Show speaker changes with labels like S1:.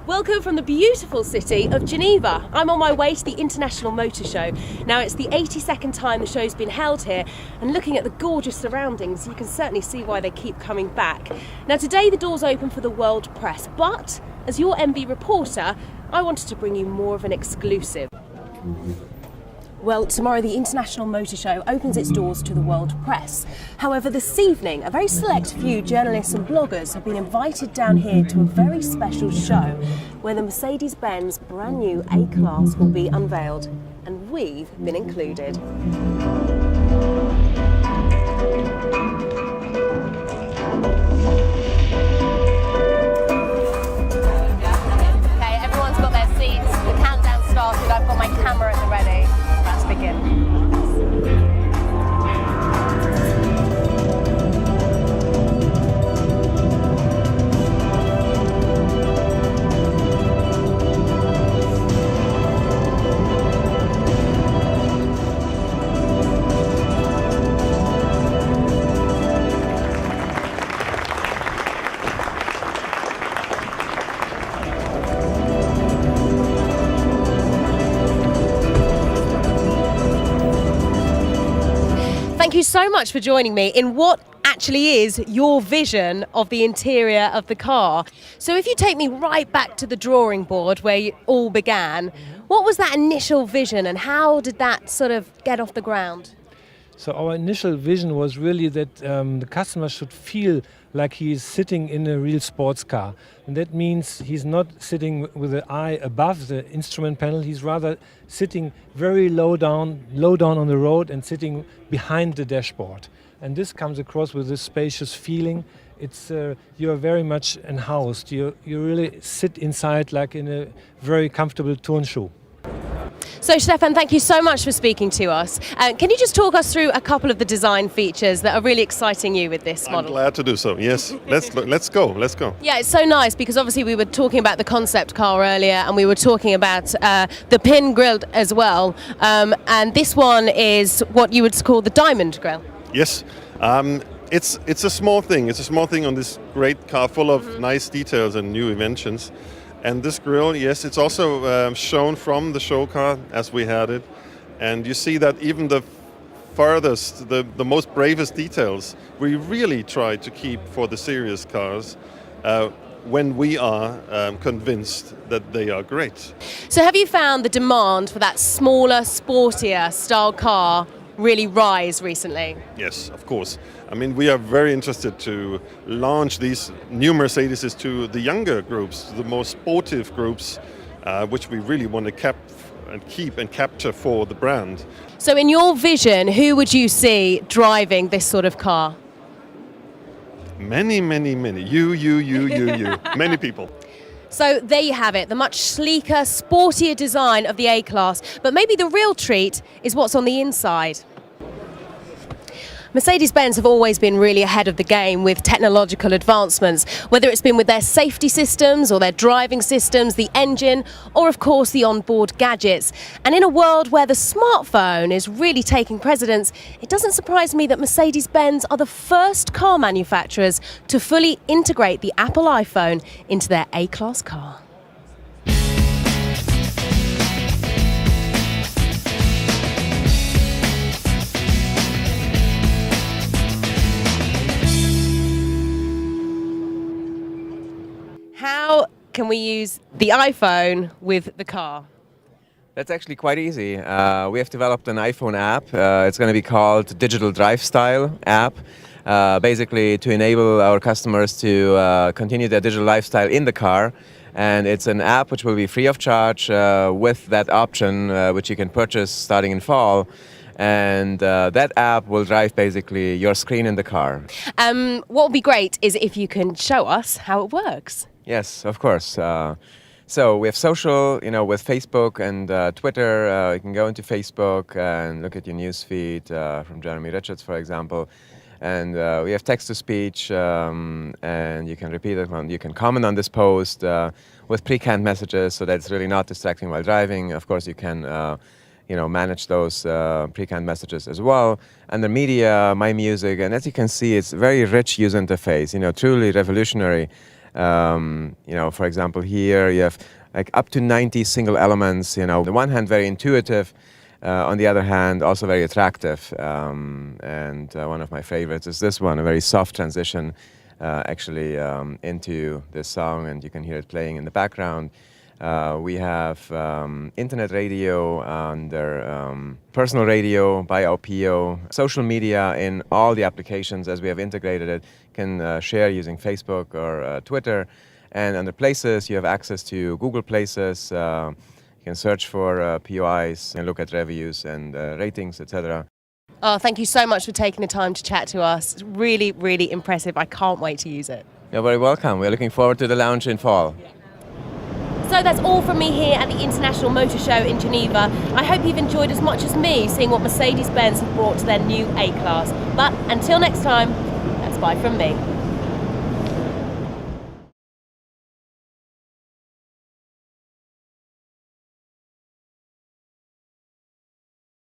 S1: Welcome from the beautiful city of Geneva. I'm on my way to the International Motor Show. Now it's the 82nd time the show's been held here, and looking at the gorgeous surroundings, you can certainly see why they keep coming back. Now today the doors open for the world press, but as your MV reporter, I wanted to bring you more of an exclusive. Well, tomorrow the International Motor Show opens its doors to the world press. However, this evening, a very select few journalists and bloggers have been invited down here to a very special show where the Mercedes-Benz brand new A-Class will be unveiled, and we've been included. Okay, everyone's got their seats, the countdown started, I've got my camera at the ready. Let's begin. Thank you so much for joining me in what actually is your vision of the interior of the car. So if you take me right back to the drawing board where it all began, what was that initial vision and how did that sort of get off the ground?
S2: So our initial vision was really that the customer should feel like he is sitting in a real sports car. And that means he's not sitting with the eye above the instrument panel, he's rather sitting very low down on the road and sitting behind the dashboard. And this comes across with this spacious feeling. It's you're very much enhoused. You really sit inside like in a very comfortable turnschuh.
S1: So Stefan, thank you so much for speaking to us. Can you just talk us through a couple of the design features that are really exciting you with this model?
S3: I'm glad to do so, yes. Let's go.
S1: Yeah, it's so nice because obviously we were talking about the concept car earlier and we were talking about the pin grille as well. And this one is what you would call the diamond grille.
S3: Yes, it's a small thing. It's a small thing on this great car full of nice details and new inventions. And this grille, yes, it's also shown from the show car as we had it. And you see that even the farthest, the most bravest details, we really try to keep for the serious cars when we are convinced that they are great.
S1: So have you found the demand for that smaller, sportier style car really rise recently?
S3: Yes, of course. I mean, we are very interested to launch these new Mercedes to the younger groups, the more sportive groups, which we really want to keep and capture for the brand.
S1: So in your vision, who would you see driving this sort of car?
S3: Many. You. Many people.
S1: So there you have it, the much sleeker, sportier design of the A-Class. But maybe the real treat is what's on the inside. Mercedes-Benz have always been really ahead of the game with technological advancements, whether it's been with their safety systems or their driving systems, the engine, or of course the onboard gadgets. And in a world where the smartphone is really taking precedence, it doesn't surprise me that Mercedes-Benz are the first car manufacturers to fully integrate the Apple iPhone into their A-Class car. How can we use the iPhone with the car?
S4: That's actually quite easy. We have developed an iPhone app. It's going to be called Digital Drive Style app, basically to enable our customers to continue their digital lifestyle in the car. And it's an app which will be free of charge with that option, which you can purchase starting in fall. And that app will drive basically your screen in the car.
S1: What would be great is if you can show us how it works.
S4: Yes, of course. So we have social, with Facebook and Twitter. You can go into Facebook and look at your news feed from Jeremy Richards, for example. And we have text-to-speech, and you can repeat it. You can comment on this post with pre-canned messages, so that it's really not distracting while driving. Of course, you can manage those pre-canned messages as well. And the media, my music, and as you can see, it's a very rich user interface, truly revolutionary. For example, here you have like up to 90 single elements. On the one hand, very intuitive. On the other hand, also very attractive. And one of my favorites is this one, a very soft transition into this song, and you can hear it playing in the background. We have internet radio under personal radio by LPO, social media in all the applications as we have integrated it. You can share using Facebook or Twitter. And under Places, you have access to Google Places. You can search for POIs and look at reviews and ratings, etc.
S1: Oh, thank you so much for taking the time to chat to us. It's really, really impressive. I can't wait to use it.
S4: You're very welcome. We're looking forward to the launch in fall.
S1: So that's all from me here at the International Motor Show in Geneva. I hope you've enjoyed as much as me seeing what Mercedes-Benz have brought to their new A-Class. But until next time, that's bye from me.